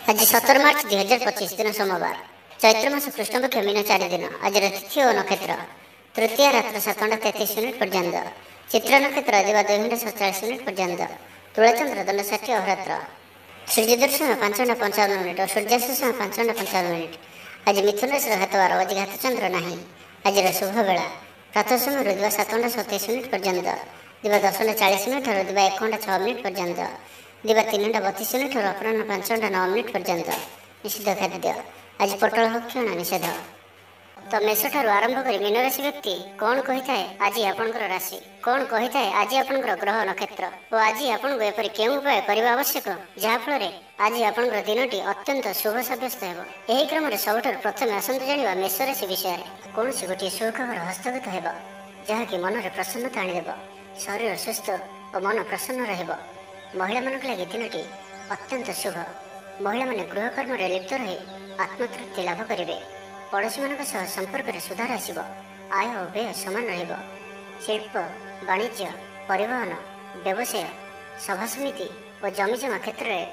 आज 17 मार्च 2025 दिन सोमवार चैत्र मास कृष्णपक्ष मीन 4 दिन। आज तिथि और नक्षत्र तृतीय रात्र 7:33 पर्यंत, चित्र नक्षत्र दिवा 2:47 पर्यंत, तुलाचंद्र दंड 60 अहोरात्र, सूर्योदय समय 5:55 और सूर्यास्त समय 5:55। आज मिथुन राशि घातवार आज घातचंद्र नहीं। आज शुभ बेला प्रातः समय दिवा 7:27 पर्यंत, दिवा 10:40 और दिवा 1:06 पर्यंत, दिवा 3:32 और अपराह्न 5:09 पर्यंत। निषिद्ध खाद्य आज पटल भक्षण निषेध। तो मेष ठारू आरंभ कर मीन राशि व्यक्ति कौन कही थाए आज आपणकर राशि, कौन कही थाए आज आपणकर ग्रह नक्षत्र और आज आपको एपरि केउं उपाय करबा आवश्यक जहाँफल आज आपणकर दिनटी अत्यंत शुभ सब्यस्त हेब। एही क्रम में सबुठारु प्रथमे आसंतु जानिबा मेष राशि विषय। कौन गोटे शुभ खबर हस्तगत हेब जहाँकि मन में प्रसन्नता आनिदेब। शरीर सुस्थ और मन प्रसन्न रहिब। महिला मानक लगी दिनटी अत्यंत शुभ। महिला माने गृह कर्म रे लिप्त रही आत्मतृप्ति लाभ करेंगे। पड़ोशी मान संपर्क में सुधार आसब। आय और व्यय समान रहिब। शिल्प वाणिज्य परिवहन व्यवसाय सभा समिति और जमीजमा क्षेत्र में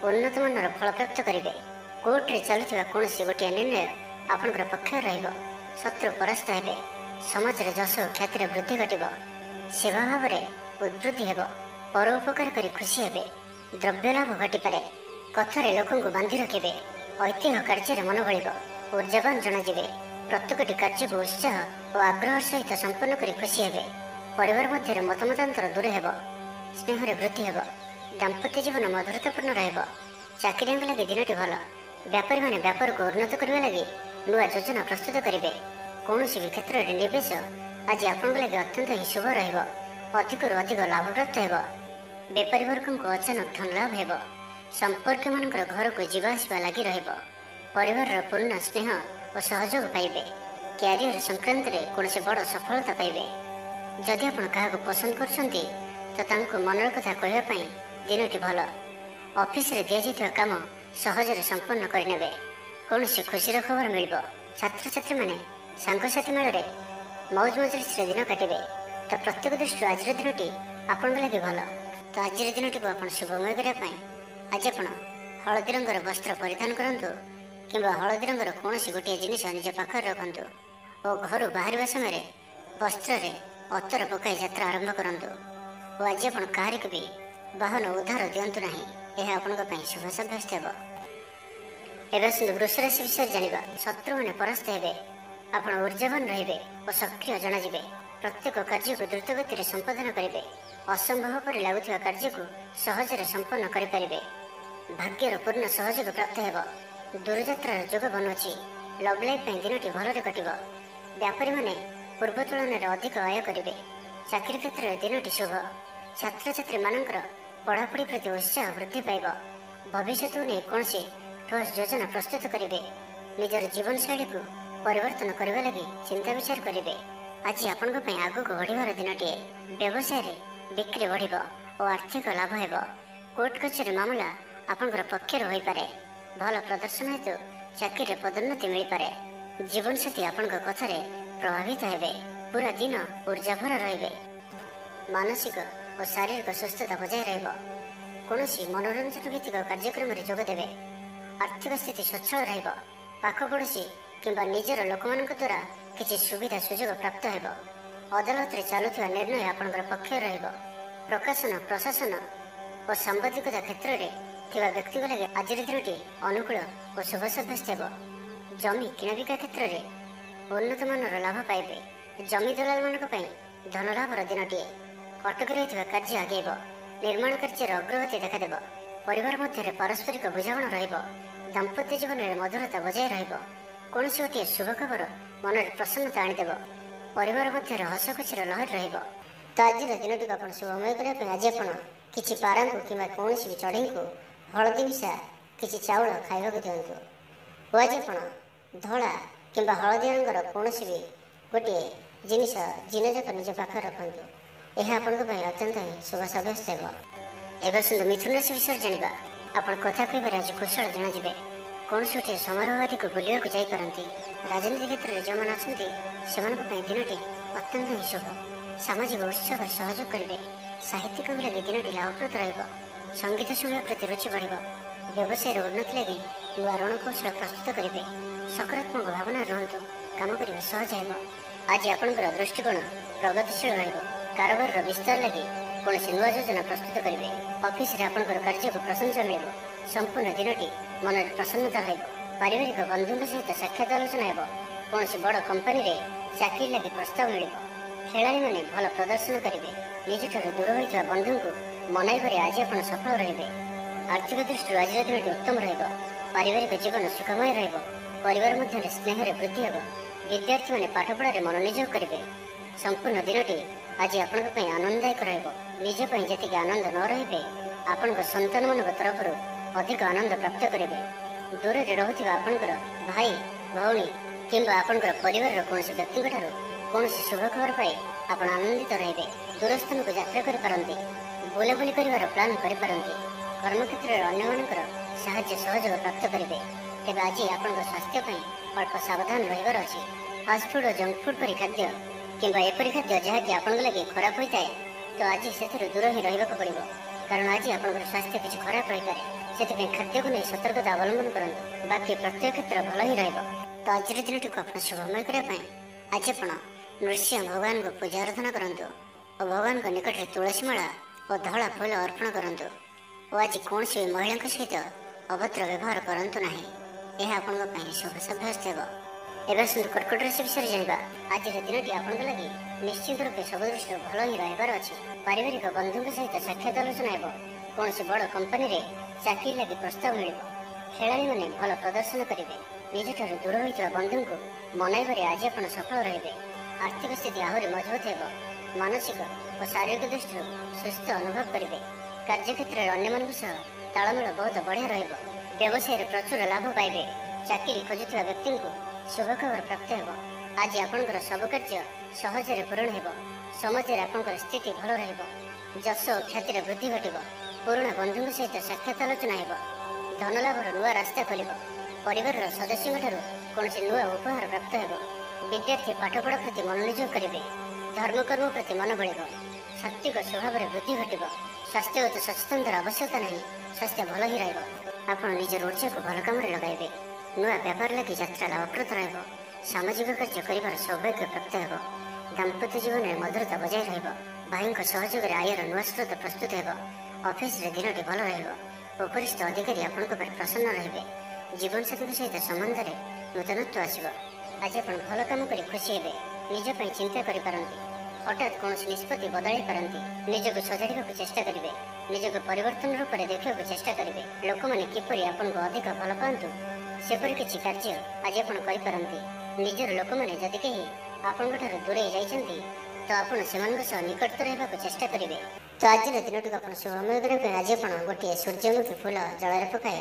उन्नत मानर फल प्राप्त करेंगे। कोर्ट रे चलुवा कौन गोटे निर्णय आपंकर पक्ष रहिब। शत्रु परास्त हेबे। समाज रे जश ख्याति वृद्धि घटिब। सेवा भाव में उद्वृद्धि हेब। परोपकार करी खुशी हेबे। द्रव्य लाभ घटिपारे। कथारे लोकों को बांधि रखिबे। ऐतिह्य कार्य मन बलिब। ऊर्जावान जनाजिबे। प्रत्येकटी कार्य को उत्साह और आग्रह सहित संपन्न करी खुशी हेबे। परिवार मध्य मतमतांतर दूर हेब। स्नेह वृद्धि हेब। दाम्पत्य जीवन मधुरतापूर्ण रहेब। चाकरियां लगी दिनटी भल। व्यापारी माने व्यापार को उन्नत करने लगी नुआ योजना प्रस्तुत करेंगे। कौन भी क्षेत्र में निवेश आज आपन लगे अत्यंत ही शुभ रहिब। अधिक अधिक लाभ प्राप्त हेब। बेपारी वर्ग को अचानक धन लाभ हेब। संपर्क मानकर घर को जीवाआसवा लगी रहिब। परिवार पूर्ण स्नेह और सहयोग पाइबे। क्यारियर संक्रांत में कौन बड़ सफलता पाइबे। जदि आप क्या पसंद करछंती तो तांको मनर कथा कहवाई दिनटी भल। ऑफिस रे दिया जाइथिबा काम सहजरे संपन्न करनेबे। कौन खुशीर खबर मिल। छात्र छात्री माने सांगसाथी मेल मौज मजलिस दिन काटे तो प्रत्येक दृष्टि आज दिनटी आपण लगे भल। तो आज दिनटी को आप शुभमय करने आज आप हलदी रंगर वस्त्र परिधान करूँ कि हलदी रंगर कौन गोटे जिनिस निज पाखे रखु और घर बाहर समय वस्त्र अतर पकाई यात्रा आरंभ करूँ। और आज आप कहार भी वाहन उद्धार दिंतु ना। यह आपण शुभ सब्यस्त हेब। एवं वृष राशि विषय जाना। शत्रु मैंने परास्त हेबे। आप ऊर्जावान रे और सक्रिय जनाजिबे। प्रत्येक कार्य को द्रुत गति संपादन करेंगे। असंभव पर लगुवा कार्य को सहजरे संपन्न करें। भाग्यर पूर्ण सहयोग प्राप्त हेब। दूरयात्रार जोग बनुची। Love life दिनटी भलरे कटिब। व्यापारी माने पूर्व तुलन में अधिक आय करेंगे। चाकरी क्षेत्र में दिनटी शुभ। छात्र छात्री मानकर पढ़ापढ़ी प्रति उत्साह वृद्धि पाइब। भविष्य नहीं कौन ठोस योजना प्रस्तुत करेंगे। निजर जीवन शैली को परिवर्तन करने लगी चिंता विचार करेंगे। आज आपण आग को बढ़िबार दिनटीए। व्यवसाय बिक्री बढ़िब और आर्थिक लाभ हेब। कोर्ट कचेरी मामला आपंकर पक्षर हो पारे। भल प्रदर्शन हेतु चाकरी पदोन्नति मिल पारे। जीवन साथी आपण कथार प्रभावित हेबे। पूरा दिन ऊर्जा भर रहिबे। मानसिक और शारीरिक सुस्थता बजाय रहिब। कौन मनोरंजन भित्तिक कार्यक्रम में जोगदेवे। आर्थिक स्थिति सच्छल रहिब। पाख पड़ोशी किंबा निजर लोक द्वारा किसी सुविधा सुजोग प्राप्त हेब। अदालत चलुवा निर्णय आपंकर पक्ष रहिब। प्रकाशन प्रशासन और सांबादिकता क्षेत्र में थिबा व्यक्ति लगे आज दिनटी अनुकूल और शुभ सब्यस्त हेब। जमी किणाबिका क्षेत्र में उन्नत मानर लाभ पाइबे। जमी दलाल मानक धन लाभर दिनटीए। अटक रही कार्य आगेब। निर्माण कार्य अग्रगति देखादेव। परिवार मध्य पारस्परिक बुझामण रहिब। दाम्पत्य जीवन में मधुरता बजाय रहिब। कौन गोटे शुभ खबर मन में प्रसन्नता आनीदेव। परिवार मध्य हस खुशीर लहर रहिब। तो आज दिनटी को शुभमय करने आज आप किसी पारा को कि कौन भी चढ़ई को हलदी मिशा किसी चाउल खावा दिंतु। और आज आप धला कि हलदी रंगर कौन भी गोटे जिनिस दिन जाक निज पाखे रखु। यह आपण अत्यंत ही शुभ सब्यस्त हेब। एवं मिथुन राशि विषय जाना। आप कथा कह आज कुशल जनाजिबे। कौन गोटे समारोह आदि को बुलिया जापारती। राजनीति क्षेत्र में जो मैंने अच्छा दिनटी अत्यंत ही शुभ। सामाजिक उत्सव सहयोग करेंगे। साहित्यिक लगे दिनटी लाभप्रद रहिब। संगीत शुणिया प्रति रुचि बढ़। ବ୍ୟବସାୟର ଉନ୍ନତି ଲାଗି ନୂଆ ରଣକୌଶଳ ପ୍ରସ୍ତୁତ କରିବେ। ସକାରାତ୍ମକ ଭାବନା ରୁହନ୍ତୁ, କାମ କରିବା ସହଜ ହେବ। ଆଜି ଆପଣଙ୍କର ଦୃଷ୍ଟିକୋଣ ପ୍ରଗତିଶୀଳ ରହିବ। କାରବାରର ବିସ୍ତାର ଲାଗି କୌଣସି ନୂଆ ଯୋଜନା ପ୍ରସ୍ତୁତ କରିବେ। ଅଫିସରେ ଆପଣଙ୍କର କାର୍ଯ୍ୟକୁ ପ୍ରଶଂସା ମିଳିବ। ସମ୍ପୂର୍ଣ୍ଣ ଦିନଟି ମନରେ ପ୍ରସନ୍ନତା ରହିବ। ପାରିବାରିକ ବନ୍ଧୁଙ୍କ ସହିତ ସାକ୍ଷାତ ଆଲୋଚନା ହେବ। କୌଣସି ବଡ଼ କମ୍ପାନୀରେ ଚାକିରି ଲାଗି ପ୍ରସ୍ତାବ ମିଳିବ। ଖେଳାଳିମାନେ ଭଲ ପ୍ରଦର୍ଶନ କରିବେ। ନିଜଠାରୁ ଦୂର ହୋଇଥିବା ବନ୍ଧୁଙ୍କୁ ମନାଇବାରେ ଆଜି ଆପଣ ସଫଳ ରହିବେ। ଆର୍ଥିକ ଦୃଷ୍ଟିରୁ ଆଜିର ଦିନଟି ଉତ୍ତମ ରହିବ। ପାରିବାରିକ ଜୀବନ ସୁଖମୟ ରହିବ। ପରିବାର ମଧ୍ୟରେ ସ୍ନେହରେ ବୃଦ୍ଧି ହେବ। ବିଦ୍ୟାର୍ଥୀମାନେ ପାଠପଢ଼ାରେ ମନୋନିଯୋଗ କରିବେ। ସମ୍ପୂର୍ଣ୍ଣ ଦିନଟି ଆଜି ଆପଣଙ୍କ ପାଇଁ ଆନନ୍ଦଦାୟକ ରହିବ। ନିଜ ପାଇଁ ଯେତିକି ଆନନ୍ଦ ନ ରହିବେ, ଆପଣଙ୍କ ସନ୍ତାନମାନଙ୍କ ତରଫରୁ ଅଧିକ ଆନନ୍ଦ ପ୍ରାପ୍ତ କରିବେ। ଦୂରରେ ରହୁଥିବା ଆପଣଙ୍କର ଭାଇ, ଭଉଣୀ କିମ୍ବା ଆପଣଙ୍କର ପରିବାରର କୌଣସି ବ୍ୟକ୍ତିଙ୍କଠାରୁ କୌଣସି ଶୁଭ ଖବର ପାଇ ଆପଣ ଆନନ୍ଦିତ ରହିବେ। ଦୂରସ୍ଥାନକୁ ଯାତ୍ରା କରିପାରନ୍ତି। ବୁଲାବୁଲି କରିବାର ପ୍ଲାନ୍ କରିପାରନ୍ତି। କର୍ମକ୍ଷେତ୍ରରେ ଅନ୍ୟମାନଙ୍କର ସାହାଯ୍ୟ ସହଯୋଗ ପ୍ରାପ୍ତ କରିବେ। ତେବେ ଆଜି ଆପଣଙ୍କ ସ୍ୱାସ୍ଥ୍ୟ ପାଇଁ ଅଳ୍ପ ସାବଧାନ ରହିବାର ଅଛି। ଫାଷ୍ଟଫୁଡ୍ ଓ ଜଙ୍କ ଫୁଡ୍ ପରି ଖାଦ୍ୟ କିମ୍ବା ଏପରି ଖାଦ୍ୟ ଯାହାକି ଆପଣଙ୍କ ଲାଗି ଖରାପ ହୋଇଥାଏ, ତ ଆଜି ସେଥିରୁ ଦୂର ହିଁ ରହିବାକୁ ପଡ଼ିବ। କାରଣ ଆଜି ଆପଣଙ୍କର ସ୍ୱାସ୍ଥ୍ୟ କିଛି ଖରାପ ରହିପାରେ। ସେଥିପାଇଁ ଖାଦ୍ୟକୁ ନେଇ ସତର୍କତା ଅବଲମ୍ବନ କରନ୍ତୁ। ବାକି ପ୍ରତ୍ୟେକ କ୍ଷେତ୍ର ଭଲ ହିଁ ରହିବ। ତ ଆଜିର ଦିନଟିକୁ ଆପଣ ଶୁଭମୟ କରିବା ପାଇଁ ଆଜି ଆପଣ ନୃସିଂହ ଭଗବାନଙ୍କୁ ପୂଜା ଆରାଧନା କରନ୍ତୁ ଓ ଭଗବାନଙ୍କ ନିକଟରେ ତୁଳସୀ ମାଳା ଓ ଧଳା ଫୁଲ ଅର୍ପଣ କରନ୍ତୁ। ଓ ଆଜି କୌଣସି ବି ମହିଳାଙ୍କ ସହିତ ଅଭଦ୍ର ବ୍ୟବହାର କରନ୍ତୁ ନାହିଁ। ଏହା ଆପଣଙ୍କ ପାଇଁ ଶୁଭ ସାବ୍ୟସ୍ତ ହେବ। ଏବେ ଆସନ୍ତୁ କର୍କଟ ରାଶି ବିଷୟରେ ଜାଣିବା। ଆଜିର ଦିନଟି ଆପଣଙ୍କ ଲାଗି ନିଶ୍ଚିତ ରୂପେ ସବୁ ଦୃଷ୍ଟିରୁ ଭଲ ହିଁ ରହିବାର ଅଛି। ପାରିବାରିକ ବନ୍ଧୁଙ୍କ ସହିତ ସାକ୍ଷାତ ଆଲୋଚନା ହେବ। କୌଣସି ବଡ଼ କମ୍ପାନୀରେ ଚାକିରି ଲାଗି ପ୍ରସ୍ତାବ ମିଳିବ। ଖେଳାଳିମାନେ ଭଲ ପ୍ରଦର୍ଶନ କରିବେ। ନିଜଠାରୁ ଦୂର ହୋଇଥିବା ବନ୍ଧୁଙ୍କୁ ମନାଇବାରେ ଆଜି ଆପଣ ସଫଳ ରହିବେ। ଆର୍ଥିକ ସ୍ଥିତି ଆହୁରି ମଜବୁତ ହେବ। ମାନସିକ ଓ ଶାରୀରିକ ଦୃଷ୍ଟିରୁ ସୁସ୍ଥ ଅନୁଭବ କରିବେ। କାର୍ଯ୍ୟକ୍ଷେତ୍ରରେ ଅନ୍ୟମାନଙ୍କ ସହ ତାଳମେଳ ବହୁତ ବଢ଼ିଆ ରହିବ। ବ୍ୟବସାୟରେ ପ୍ରଚୁର ଲାଭ ପାଇବେ। ଚାକିରି ଖୋଜୁଥିବା ବ୍ୟକ୍ତିଙ୍କୁ ଶୁଭ ଖବର ପ୍ରାପ୍ତ ହେବ। ଆଜି ଆପଣଙ୍କର ସବୁ କାର୍ଯ୍ୟ ସହଜରେ ପୂରଣ ହେବ। ସମାଜରେ ଆପଣଙ୍କର ସ୍ଥିତି ଭଲ ରହିବ। ଯଶ ଓ ଖ୍ୟାତିର ବୃଦ୍ଧି ଘଟିବ। ପୁରୁଣା ବନ୍ଧୁଙ୍କ ସହିତ ସାକ୍ଷାତ ଆଲୋଚନା ହେବ। ଧନଲାଭର ନୂଆ ରାସ୍ତା ଖୋଲିବ। ପରିବାରର ସଦସ୍ୟଙ୍କଠାରୁ କୌଣସି ନୂଆ ଉପହାର ପ୍ରାପ୍ତ ହେବ। ବିଦ୍ୟାର୍ଥୀ ପାଠପଢ଼ା ପ୍ରତି ମନୋନିଯୋଗ କରିବେ। ଧର୍ମକର୍ମ ପ୍ରତି ମନ ବଳିବ। ସାତ୍ତ୍ୱିକ ସ୍ୱଭାବରେ ବୃଦ୍ଧି ଘଟିବ। ସ୍ୱାସ୍ଥ୍ୟଗତ ସଚେତନତାର ଆବଶ୍ୟକତା ନାହିଁ। ସ୍ୱାସ୍ଥ୍ୟ ଭଲ ହିଁ ରହିବ। ଆପଣ ନିଜର ଉର୍ଜାକୁ ଭଲ କାମରେ ଲଗାଇବେ। ନୂଆ ବ୍ୟାପାର ଲାଗି ଯାତ୍ରା ଲାଭପ୍ରଦ ରହିବ। ସାମାଜିକ କାର୍ଯ୍ୟ କରିବାର ସୌଭାଗ୍ୟ ପ୍ରାପ୍ତ ହେବ। ଦାମ୍ପତ୍ୟ ଜୀବନରେ ମଧୁରତା ବଜାୟ ରହିବ। ଭାଇଙ୍କ ସହଯୋଗରେ ଆୟର ନୂଆ ସ୍ରୋତ ପ୍ରସ୍ତୁତ ହେବ। ଅଫିସରେ ଦିନଟି ଭଲ ରହିବ। ଉପରିସ୍ଥ ଅଧିକାରୀ ଆପଣଙ୍କ ଉପରେ ପ୍ରସନ୍ନ ରହିବେ। ଜୀବନସାଥୀଙ୍କ ସହିତ ସମ୍ବନ୍ଧରେ ନୂତନତ୍ୱ ଆସିବ। ଆଜି ଆପଣ ଭଲ କାମ କରି ଖୁସି ହେବେ। ନିଜ ପାଇଁ ଚିନ୍ତା କରିପାରନ୍ତି। ହଠାତ୍ କୌଣସି ନିଷ୍ପତ୍ତି ବଦଳାଇ ପାରନ୍ତି। ନିଜକୁ ସଜାଡ଼ିବାକୁ ଚେଷ୍ଟା କରିବେ। ନିଜକୁ ପରିବର୍ତ୍ତନ ରୂପରେ ଦେଖିବାକୁ ଚେଷ୍ଟା କରିବେ। ଲୋକମାନେ କିପରି ଆପଣଙ୍କୁ ଅଧିକ ଭଲ ପାଆନ୍ତୁ, ସେପରି କିଛି କାର୍ଯ୍ୟ ଆଜି ଆପଣ କରିପାରନ୍ତି। ନିଜର ଲୋକମାନେ ଯଦି କେହି ଆପଣଙ୍କଠାରୁ ଦୂରେଇ ଯାଇଛନ୍ତି, ତ ଆପଣ ସେମାନଙ୍କ ସହ ନିକଟତର ହେବାକୁ ଚେଷ୍ଟା କରିବେ। ତ ଆଜିର ଦିନଟିକୁ ଆପଣ ଶୁଭମୟ କରିବା ପାଇଁ ଆଜି ଆପଣ ଗୋଟିଏ ସୂର୍ଯ୍ୟମୁଖୀ ଫୁଲ ଜଳରେ ପକାଇ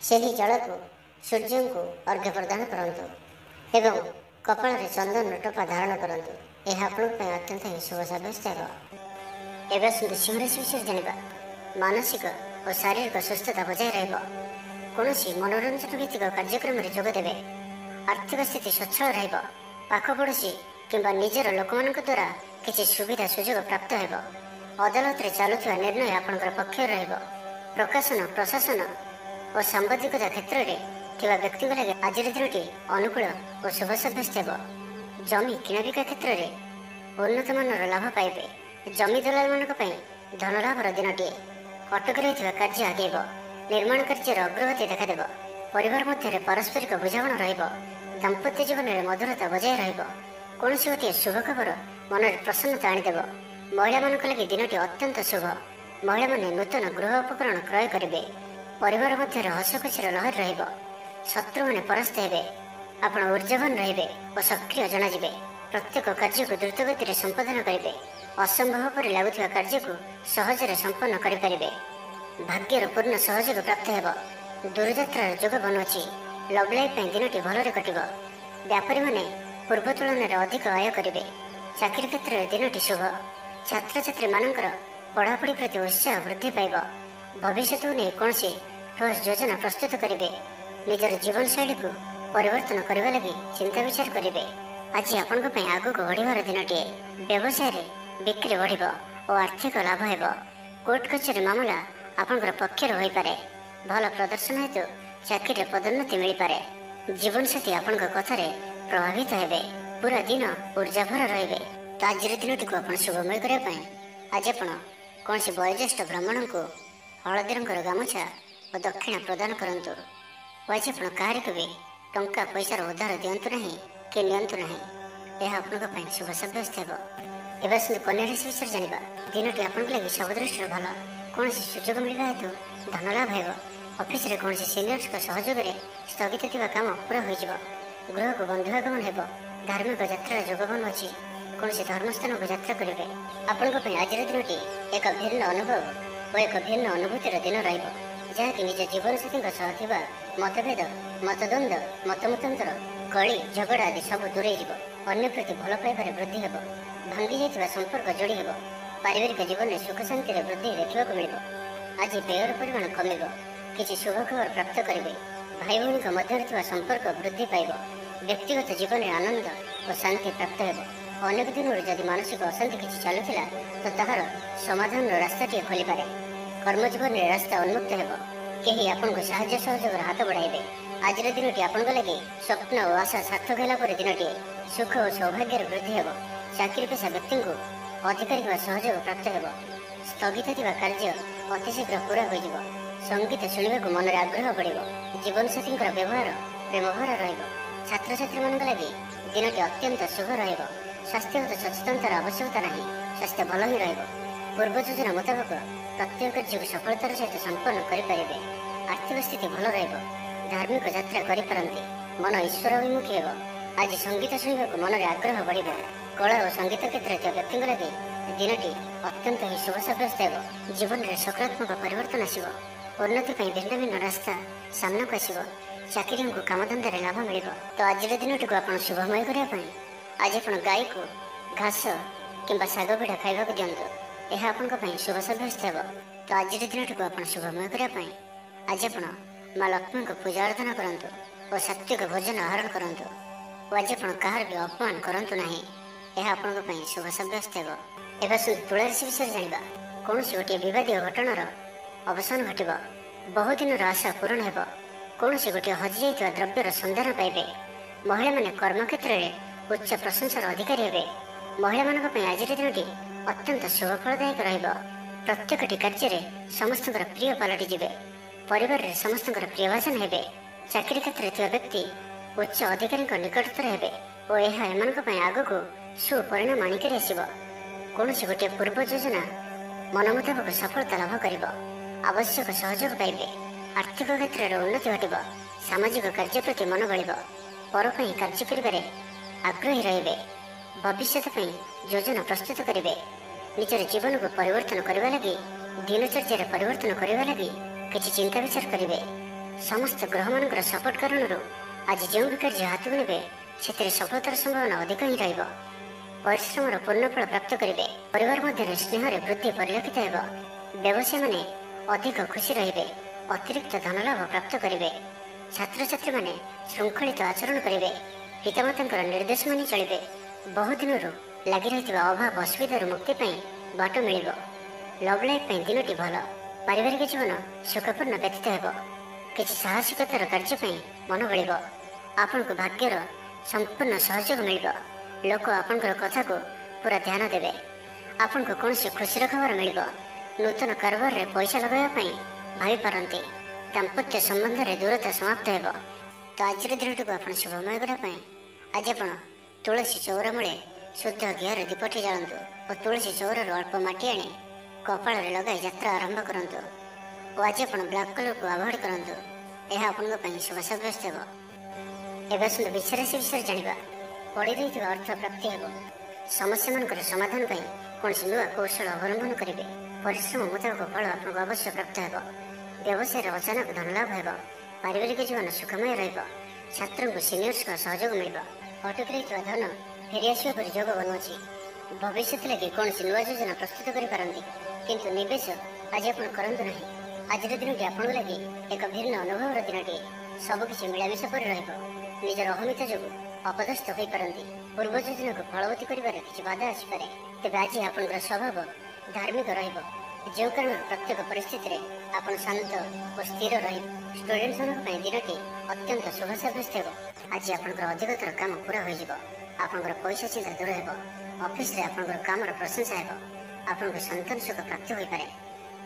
ସେହି ଜଳକୁ ସୂର୍ଯ୍ୟଙ୍କୁ ଅର୍ଘ୍ୟ ପ୍ରଦାନ କରନ୍ତୁ ଏବଂ କପାଳରେ ଚନ୍ଦନର ଟୋପା ଧାରଣ କରନ୍ତୁ। ଏହା ଆପଣଙ୍କ ପାଇଁ ଅତ୍ୟନ୍ତ ହିଁ ଶୁଭ ସାବ୍ୟସ୍ତ ହେବ। ଏବେ ଆସନ୍ତୁ ସିଂହରାଶି ବିଷୟରେ ଜାଣିବା। ମାନସିକ ଓ ଶାରୀରିକ ସୁସ୍ଥତା ବଜାୟ ରହିବ। କୌଣସି ମନୋରଞ୍ଜନ ଭିତ୍ତିକ କାର୍ଯ୍ୟକ୍ରମରେ ଯୋଗ ଦେବେ। ଆର୍ଥିକ ସ୍ଥିତି ସ୍ୱଚ୍ଛଳ ରହିବ। ପାଖ ପଡ଼ୋଶୀ କିମ୍ବା ନିଜର ଲୋକମାନଙ୍କ ଦ୍ୱାରା କିଛି ସୁବିଧା ସୁଯୋଗ ପ୍ରାପ୍ତ ହେବ। ଅଦାଲତରେ ଚାଲୁଥିବା ନିର୍ଣ୍ଣୟ ଆପଣଙ୍କର ପକ୍ଷରେ ରହିବ। ପ୍ରକାଶନ, ପ୍ରଶାସନ ଓ ସାମ୍ବାଦିକତା କ୍ଷେତ୍ରରେ ଥିବା ବ୍ୟକ୍ତିଙ୍କ ଲାଗି ଆଜିର ଦିନଟି ଅନୁକୂଳ ଓ ଶୁଭ ସାବ୍ୟସ୍ତ ହେବ। ଜମି କିଣାବିକା କ୍ଷେତ୍ରରେ ଉନ୍ନତମାନର ଲାଭ ପାଇବେ। ଜମି ଦଲାଲମାନଙ୍କ ପାଇଁ ଧନଲାଭର ଦିନଟିଏ। ଅଟକି ରହିଥିବା କାର୍ଯ୍ୟ ଆଗେଇବ। ନିର୍ମାଣ କାର୍ଯ୍ୟର ଅଗ୍ରଗତି ଦେଖାଦେବ। ପରିବାର ମଧ୍ୟରେ ପାରସ୍ପରିକ ବୁଝାମଣା ରହିବ। ଦାମ୍ପତ୍ୟ ଜୀବନରେ ମଧୁରତା ବଜାୟ ରହିବ। କୌଣସି ଗୋଟିଏ ଶୁଭ ଖବର ମନରେ ପ୍ରସନ୍ନତା ଆଣିଦେବ। ମହିଳାମାନଙ୍କ ଲାଗି ଦିନଟି ଅତ୍ୟନ୍ତ ଶୁଭ। ମହିଳାମାନେ ନୂତନ ଗୃହ ଉପକରଣ କ୍ରୟ କରିବେ। ପରିବାର ମଧ୍ୟରେ ହସଖୁସିର ଲହରୀ ରହିବ। ଶତ୍ରୁମାନେ ପରାସ୍ତ ହେବେ। ଆପଣ ଉର୍ଜାବାନ ରହିବେ ଓ ସକ୍ରିୟ ଜଣାଯିବେ। ପ୍ରତ୍ୟେକ କାର୍ଯ୍ୟକୁ ଦ୍ରୁତଗତିରେ ସମ୍ପାଦନ କରିବେ। ଅସମ୍ଭବ ପରି ଲାଗୁଥିବା କାର୍ଯ୍ୟକୁ ସହଜରେ ସମ୍ପନ୍ନ କରିପାରିବେ। ଭାଗ୍ୟର ପୂର୍ଣ୍ଣ ସହଯୋଗ ପ୍ରାପ୍ତ ହେବ। ଦୂରଯାତ୍ରାର ଯୋଗ ବନୁଅଛି। ଲଭ୍ ଲାଇଫ୍ ପାଇଁ ଦିନଟି ଭଲରେ କଟିବ। ବ୍ୟାପାରୀମାନେ ପୂର୍ବ ତୁଳନାରେ ଅଧିକ ଆୟ କରିବେ। ଚାକିରି କ୍ଷେତ୍ରରେ ଦିନଟି ଶୁଭ। ଛାତ୍ରଛାତ୍ରୀମାନଙ୍କର ପଢ଼ାପଢ଼ି ପ୍ରତି ଉତ୍ସାହ ବୃଦ୍ଧି ପାଇବ। ଭବିଷ୍ୟତକୁ ନେଇ କୌଣସି ଠୋସ୍ ଯୋଜନା ପ୍ରସ୍ତୁତ କରିବେ। ନିଜର ଜୀବନଶୈଳୀକୁ ପରିବର୍ତ୍ତନ କରିବା ଲାଗି ଚିନ୍ତା ବିଚାର କରିବେ। ଆଜି ଆପଣଙ୍କ ପାଇଁ ଆଗକୁ ବଢ଼ିବାର ଦିନଟିଏ। ବ୍ୟବସାୟରେ ବିକ୍ରି ବଢ଼ିବ ଓ ଆର୍ଥିକ ଲାଭ ହେବ। କୋର୍ଟ କଚେରୀ ମାମଲା ଆପଣଙ୍କର ପକ୍ଷରେ ହୋଇପାରେ। ଭଲ ପ୍ରଦର୍ଶନ ହେତୁ ଚାକିରିରେ ପଦୋନ୍ନତି ମିଳିପାରେ। ଜୀବନସାଥୀ ଆପଣଙ୍କ କଥାରେ ପ୍ରଭାବିତ ହେବେ। ପୁରା ଦିନ ଉର୍ଜାଭର ରହିବେ। ତ ଆଜିର ଦିନଟିକୁ ଆପଣ ଶୁଭମୟ କରିବା ପାଇଁ ଆଜି ଆପଣ କୌଣସି ବୟୋଜ୍ୟେଷ୍ଠ ବ୍ରାହ୍ମଣଙ୍କୁ ହଳଦୀ ରଙ୍ଗର ଗାମୁଛା ଓ ଦକ୍ଷିଣା ପ୍ରଦାନ କରନ୍ତୁ। ଓ ଆଜି ଆପଣ କାହାରିକୁ ବି ଟଙ୍କା ପଇସାର ଉଦ୍ଧାର ଦିଅନ୍ତୁ ନାହିଁ କି ନିଅନ୍ତୁ ନାହିଁ। ଏହା ଆପଣଙ୍କ ପାଇଁ ଶୁଭ ସାବ୍ୟସ୍ତ ହେବ। ଏବେ ଆସନ୍ତୁ କନ୍ୟା ରାଶି ବିଷୟରେ ଜାଣିବା। ଦିନଟି ଆପଣଙ୍କ ଲାଗି ସବୁ ଦୃଷ୍ଟିରୁ ଭଲ। କୌଣସି ସୁଯୋଗ ମିଳିବା ହେତୁ ଧନ ଲାଭ ହେବ। ଅଫିସରେ କୌଣସି ସିନିୟର୍ସଙ୍କ ସହଯୋଗରେ ସ୍ଥଗିତ ଥିବା କାମ ପୁରା ହୋଇଯିବ। ଗୃହକୁ ବନ୍ଧୁ ଆଗମନ ହେବ। ଧାର୍ମିକ ଯାତ୍ରାର ଯୋଗବନ ଅଛି। କୌଣସି ଧର୍ମସ୍ଥାନକୁ ଯାତ୍ରା କରିବେ। ଆପଣଙ୍କ ପାଇଁ ଆଜିର ଦିନଟି ଏକ ଭିନ୍ନ ଅନୁଭବ ଓ ଏକ ଭିନ୍ନ ଅନୁଭୂତିର ଦିନ ରହିବ, ଯାହାକି ନିଜ ଜୀବନସାଥୀଙ୍କ ସହ ଥିବା ମତଭେଦ, ମତଦ୍ୱନ୍ଦ୍ୱ, ମତମତାନ୍ତର, କଳି ଝଗଡ଼ା ଆଦି ସବୁ ଦୂରେଇ ଯିବ। ଅନ୍ୟ ପ୍ରତି ଭଲ ପାଇବାରେ ବୃଦ୍ଧି ହେବ। ଭାଙ୍ଗି ଯାଇଥିବା ସମ୍ପର୍କ ଯୋଡ଼ି ହେବ। ପାରିବାରିକ ଜୀବନରେ ସୁଖ ଶାନ୍ତିରେ ବୃଦ୍ଧି ଦେଖିବାକୁ ମିଳିବ। ଆଜି ବ୍ୟୟର ପରିମାଣ କମିବ। କିଛି ଶୁଭ ଖବର ପ୍ରାପ୍ତ କରିବେ। ଭାଇ ଭଉଣୀଙ୍କ ମଧ୍ୟରେ ଥିବା ସମ୍ପର୍କ ବୃଦ୍ଧି ପାଇବ। ବ୍ୟକ୍ତିଗତ ଜୀବନରେ ଆନନ୍ଦ ଓ ଶାନ୍ତି ପ୍ରାପ୍ତ ହେବ। ଅନେକ ଦିନରୁ ଯଦି ମାନସିକ ଅଶାନ୍ତି କିଛି ଚାଲୁଥିଲା ତ ତାହାର ସମାଧାନର ରାସ୍ତାଟିଏ ଖୋଲିପାରେ। କର୍ମଜୀବନରେ ରାସ୍ତା ଉନ୍ମୁକ୍ତ ହେବ। କେହି ଆପଣଙ୍କୁ ସାହାଯ୍ୟ ସହଯୋଗର ହାତ ବଢ଼ାଇବେ। ଆଜିର ଦିନଟି ଆପଣଙ୍କ ଲାଗି ସ୍ୱପ୍ନ ଓ ଆଶା ସାର୍ଥକ ହେଲା ପରେ ଦିନଟିଏ। ସୁଖ ଓ ସୌଭାଗ୍ୟର ବୃଦ୍ଧି ହେବ। ଚାକିରି ପେଶା ବ୍ୟକ୍ତିଙ୍କୁ ଅଧିକାରୀଙ୍କ ସହଯୋଗ ପ୍ରାପ୍ତ ହେବ। ସ୍ଥଗିତ ଥିବା କାର୍ଯ୍ୟ ଅତି ଶୀଘ୍ର ପୁରା ହୋଇଯିବ। ସଙ୍ଗୀତ ଶୁଣିବାକୁ ମନରେ ଆଗ୍ରହ ବଢ଼ିବ। ଜୀବନସାଥୀଙ୍କର ବ୍ୟବହାର ପ୍ରେମଭରା ରହିବ। ଛାତ୍ରଛାତ୍ରୀମାନଙ୍କ ଲାଗି ଦିନଟି ଅତ୍ୟନ୍ତ ଶୁଭ ରହିବ। ସ୍ୱାସ୍ଥ୍ୟଗତ ସଚେତନତାର ଆବଶ୍ୟକତା ନାହିଁ। ସ୍ୱାସ୍ଥ୍ୟ ଭଲ ହିଁ ରହିବ। ପୂର୍ବ ଯୋଜନା ମୁତାବକ ପ୍ରତ୍ୟେକ କାର୍ଯ୍ୟକୁ ସଫଳତାର ସହିତ ସମ୍ପନ୍ନ କରିପାରିବେ। ଆର୍ଥିକ ସ୍ଥିତି ଭଲ ରହିବ। ଧାର୍ମିକ ଯାତ୍ରା କରିପାରନ୍ତି। ମନ ଈଶ୍ୱର ଅଭିମୁଖୀ ହେବ। ଆଜି ସଙ୍ଗୀତ ଶୁଣିବାକୁ ମନରେ ଆଗ୍ରହ ବଢ଼ିବ। କଳା ଓ ସଙ୍ଗୀତ କ୍ଷେତ୍ରରେ ଥିବା ବ୍ୟକ୍ତିଙ୍କ ଲାଗି ଦିନଟି ଅତ୍ୟନ୍ତ ହିଁ ଶୁଭ ସାବ୍ୟସ୍ତ ହେବ। ଜୀବନରେ ସକାରାତ୍ମକ ପରିବର୍ତ୍ତନ ଆସିବ। ଉନ୍ନତି ପାଇଁ ଭିନ୍ନ ଭିନ୍ନ ରାସ୍ତା ସାମ୍ନାକୁ ଆସିବ। ଚାକିରିଙ୍କୁ କାମଧନ୍ଦାରେ ଲାଭ ମିଳିବ। ତ ଆଜିର ଦିନଟିକୁ ଆପଣ ଶୁଭମୟ କରିବା ପାଇଁ ଆଜି ଆପଣ ଗାଈକୁ ଘାସ କିମ୍ବା ଶାଗ ପିଠା ଖାଇବାକୁ ଦିଅନ୍ତୁ। ଏହା ଆପଣଙ୍କ ପାଇଁ ଶୁଭ ସାବ୍ୟସ୍ତ ହେବ। ତ ଆଜିର ଦିନଟିକୁ ଆପଣ ଶୁଭମୟ କରିବା ପାଇଁ ଆଜି ଆପଣ ମା ଲକ୍ଷ୍ମୀଙ୍କୁ ପୂଜା ଆରାଧନା କରନ୍ତୁ ଓ ସାତ୍ତ୍ୱିକ ଭୋଜନ ଆହରଣ କରନ୍ତୁ। ଓ ଆଜି ଆପଣ କାହାର ବି ଅପମାନ କରନ୍ତୁ ନାହିଁ। ଏହା ଆପଣଙ୍କ ପାଇଁ ଶୁଭ ସାବ୍ୟସ୍ତ ହେବ। ଏବେ ଆସନ୍ତୁ ତୁଳା ରାଶି ବିଷୟରେ ଜାଣିବା। କୌଣସି ଗୋଟିଏ ବିବାଦୀୟ ଘଟଣାର ଅବସାନ ଘଟିବ। ବହୁଦିନର ଆଶା ପୂରଣ ହେବ। କୌଣସି ଗୋଟିଏ ହଜିଯାଇଥିବା ଦ୍ରବ୍ୟର ସନ୍ଧାନ ପାଇବେ। ମହିଳାମାନେ କର୍ମକ୍ଷେତ୍ରରେ ଉଚ୍ଚ ପ୍ରଶଂସାର ଅଧିକାରୀ ହେବେ। ମହିଳାମାନଙ୍କ ପାଇଁ ଆଜିର ଦିନଟି ଅତ୍ୟନ୍ତ ଶୁଭଫଳଦାୟକ ରହିବ। ପ୍ରତ୍ୟେକଟି କାର୍ଯ୍ୟରେ ସମସ୍ତଙ୍କର ପ୍ରିୟ ପାଲଟିଯିବେ। ପରିବାରରେ ସମସ୍ତଙ୍କର ପ୍ରିୟଭାଜନ ହେବେ। ଚାକିରି କ୍ଷେତ୍ରରେ ଥିବା ବ୍ୟକ୍ତି ଉଚ୍ଚ ଅଧିକାରୀଙ୍କ ନିକଟତର ହେବେ ଓ ଏହା ଏମାନଙ୍କ ପାଇଁ ଆଗକୁ ସୁପରିଣାମ ଆଣିକରି ଆସିବ। କୌଣସି ଗୋଟିଏ ପୂର୍ବ ଯୋଜନା ମନ ମୁତାବକ ସଫଳତା ଲାଭ କରିବ। ଆବଶ୍ୟକ ସହଯୋଗ ପାଇବେ। ଆର୍ଥିକ କ୍ଷେତ୍ରରେ ଉନ୍ନତି ଘଟିବ। ସାମାଜିକ କାର୍ଯ୍ୟ ପ୍ରତି ମନ ବଳିବ। ପର ପାଇଁ କାର୍ଯ୍ୟ କରିବାରେ ଆଗ୍ରହୀ ରହିବେ। ଭବିଷ୍ୟତ ପାଇଁ ଯୋଜନା ପ୍ରସ୍ତୁତ କରିବେ। ନିଜର ଜୀବନକୁ ପରିବର୍ତ୍ତନ କରିବା ଲାଗି, ଦିନଚର୍ଯ୍ୟାରେ ପରିବର୍ତ୍ତନ କରିବା ଲାଗି କିଛି ଚିନ୍ତା ବିଚାର କରିବେ। ସମସ୍ତ ଗ୍ରହମାନଙ୍କର ସପୋର୍ଟ କାରଣରୁ ଆଜି ଯେଉଁ ବି କାର୍ଯ୍ୟ ହାତକୁ ନେବେ ସେଥିରେ ସଫଳତାର ସମ୍ଭାବନା ଅଧିକ ହିଁ ରହିବ। ପରିଶ୍ରମର ପୂର୍ଣ୍ଣଫଳ ପ୍ରାପ୍ତ କରିବେ। ପରିବାର ମଧ୍ୟରେ ସ୍ନେହରେ ବୃଦ୍ଧି ପରିଲକ୍ଷିତ ହେବ। ବ୍ୟବସାୟୀମାନେ ଅଧିକ ଖୁସି ରହିବେ। ଅତିରିକ୍ତ ଧନଲାଭ ପ୍ରାପ୍ତ କରିବେ। ଛାତ୍ରଛାତ୍ରୀମାନେ ଶୃଙ୍ଖଳିତ ଆଚରଣ କରିବେ। ପିତାମାତାଙ୍କର ନିର୍ଦ୍ଦେଶ ମାନି ଚଳିବେ। ବହୁଦିନରୁ ଲାଗି ରହିଥିବା ଅଭାବ ଅସୁବିଧାରୁ ମୁକ୍ତି ପାଇଁ ବାଟ ମିଳିବ। ଲଭ୍ ଲାଇଫ୍ ପାଇଁ ଦିନଟି ଭଲ। ପାରିବାରିକ ଜୀବନ ସୁଖପୂର୍ଣ୍ଣ ବ୍ୟତୀତ ହେବ। କିଛି ସାହସିକତାର କାର୍ଯ୍ୟ ପାଇଁ ମନ ବଳିବ। ଆପଣଙ୍କୁ ଭାଗ୍ୟର ସମ୍ପୂର୍ଣ୍ଣ ସହଯୋଗ ମିଳିବ। ଲୋକ ଆପଣଙ୍କର କଥାକୁ ପୁରା ଧ୍ୟାନ ଦେବେ। ଆପଣଙ୍କୁ କୌଣସି ଖୁସିର ଖବର ମିଳିବ। ନୂତନ କାରବାରରେ ପଇସା ଲଗାଇବା ପାଇଁ ଭାବିପାରନ୍ତି। ଦାମ୍ପତ୍ୟ ସମ୍ବନ୍ଧରେ ଦୂରତା ସମାପ୍ତ ହେବ। ତ ଆଜିର ଦିନଟିକୁ ଆପଣ ଶୁଭମୟ କରିବା ପାଇଁ ଆଜି ଆପଣ ତୁଳସୀ ଚଉରା ମୂଳେ ଶୁଦ୍ଧ ଘିଅର ଦୀପଟି ଜାଳନ୍ତୁ ଓ ତୁଳସୀ ଚଉରାରୁ ଅଳ୍ପ ମାଟି ଆଣି କପାଳରେ ଲଗାଇ ଯାତ୍ରା ଆରମ୍ଭ କରନ୍ତୁ। ଓ ଆଜି ଆପଣ ବ୍ଲାକ୍ କଲରକୁ ଆଭଏଡ୍ କରନ୍ତୁ। ଏହା ଆପଣଙ୍କ ପାଇଁ ଶୁଭ ସାବ୍ୟସ୍ତ ହେବ। ଏବେ ଆସନ୍ତୁ ବୃଷ ରାଶି ବିଷୟରେ ଜାଣିବା। ପଡ଼ି ରହିଥିବା ଅର୍ଥ ପ୍ରାପ୍ତି ହେବ। ସମସ୍ୟାମାନଙ୍କର ସମାଧାନ ପାଇଁ କୌଣସି ନୂଆ କୌଶଳ ଅବଲମ୍ବନ କରିବେ। ପରିଶ୍ରମ ମୁତାବକ ଫଳ ଆପଣଙ୍କୁ ଅବଶ୍ୟ ପ୍ରାପ୍ତ ହେବ। ବ୍ୟବସାୟରେ ଅଚାନକ ଧନଲାଭ ହେବ। ପାରିବାରିକ ଜୀବନ ସୁଖମୟ ରହିବ। ଛାତ୍ରଙ୍କୁ ସିନିୟର୍ସଙ୍କ ସହଯୋଗ ମିଳିବ। ଅଟକି ରହିଥିବା ଧନ ଫେରିଆସିବା ପରି ଯୋଗ ବନୁଅଛି। ଭବିଷ୍ୟତ ଲାଗି କୌଣସି ନୂଆ ଯୋଜନା ପ୍ରସ୍ତୁତ କରିପାରନ୍ତି, କିନ୍ତୁ ନିବେଶ ଆଜି ଆପଣ କରନ୍ତୁ ନାହିଁ। ଆଜିର ଦିନଟି ଆପଣଙ୍କ ଲାଗି ଏକ ଭିନ୍ନ ଅନୁଭବର ଦିନଟିଏ। ସବୁକିଛି ମିଳାମିଶା ପରି ରହିବ। ନିଜର ଅହମିକା ଯୋଗୁଁ ଅପଦସ୍ଥ ହୋଇପାରନ୍ତି। ପୂର୍ବ ଯୋଜନାକୁ ଫଳବତୀ କରିବାରେ କିଛି ବାଧା ଆସିପାରେ। ତେବେ ଆଜି ଆପଣଙ୍କର ସ୍ୱଭାବ ଧାର୍ମିକ ରହିବ। ଯେଉଁ କାରଣରୁ ପ୍ରତ୍ୟେକ ପରିସ୍ଥିତିରେ ଆପଣ ଶାନ୍ତ ଓ ସ୍ଥିର ରହିବେ। ଷ୍ଟୁଡେଣ୍ଟମାନଙ୍କ ପାଇଁ ଦିନଟି ଅତ୍ୟନ୍ତ ଶୁଭ ସାବ୍ୟସ୍ତ ହେବ। ଆଜି ଆପଣଙ୍କର ଅଧିକତର କାମ ପୁରା ହୋଇଯିବ। ଆପଣଙ୍କର ପଇସା ଚିନ୍ତା ଦୂର ହେବ। ଅଫିସରେ ଆପଣଙ୍କର କାମର ପ୍ରଶଂସା ହେବ। ଆପଣଙ୍କୁ ସନ୍ତାନ ସୁଖ ପ୍ରାପ୍ତି ହୋଇପାରେ।